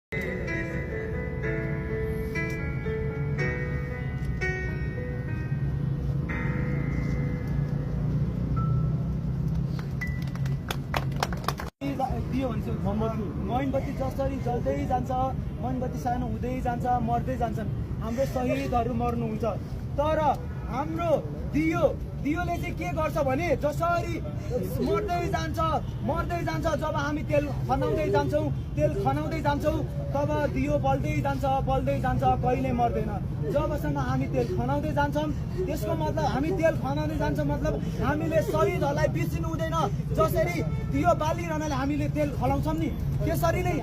दियो भने मोमबत्ती जसरी जल्दै जान्छ, मोमबत्ती सानो हुँदै जान्छ, मर्दै जान्छन्। हाम्रो शहीदहरू मर्नुहुन्छ, तर हाम्रो दियोले चाहिँ के गर्छ भने जसरी मर्दै जान्छ, जब हामी तेल खनाउँदै जान्छौँ तब दियो बल्दै जान्छ, कहिले मर्दैन। जबसम्म हामी तेल खनाउँदै जान्छौँ त्यसको मतलब हामी तेल खनाउँदै जान्छौँ मतलब हामीले शहीदहरूलाई बिर्सिनु हुँदैन। जसरी दियो बालिरहनाले हामीले तेल खनाउँछौँ नि, त्यसरी नै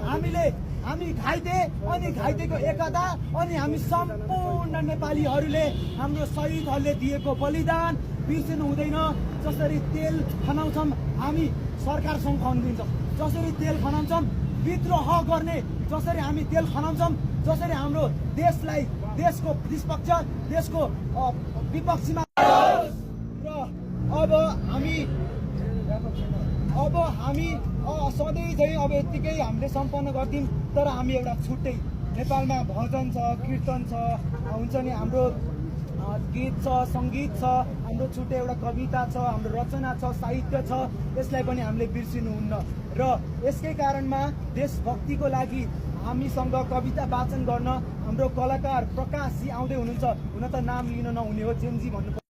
हामी घाइते अनि घाइतेको एकता अनि हामी सम्पूर्ण नेपालीहरूले हाम्रो शहीदहरूले दिएको बलिदान बिर्सिनु हुँदैन। जसरी तेल खनाउँछौँ हामी सरकारसँग खनिदिन्छौँ, जसरी तेल खनाउँछौँ विद्रोह गर्ने, जसरी हामी तेल खनाउँछौँ, जसरी हाम्रो देशको निष्पक्ष देशको विपक्षीमा र अब हामी सधैँ चाहिँ अब यत्तिकै हामीले सम्पन्न गर्थ्यौँ। तर हामी एउटा छुट्टै नेपालमा भजन छ, कीर्तन छ, हुन्छ नि हाम्रो गीत छ, सङ्गीत छ, हाम्रो छुट्टै एउटा कविता छ, हाम्रो रचना छ, साहित्य छ। यसलाई पनि हामीले बिर्सिनुहुन्न र यसकै कारणमा देशभक्तिको लागि हामीसँग कविता वाचन गर्न हाम्रो कलाकार प्रकाशजी आउँदै हुनुहुन्छ। हुन त नाम लिन नहुने हो, जेमजी भन्नु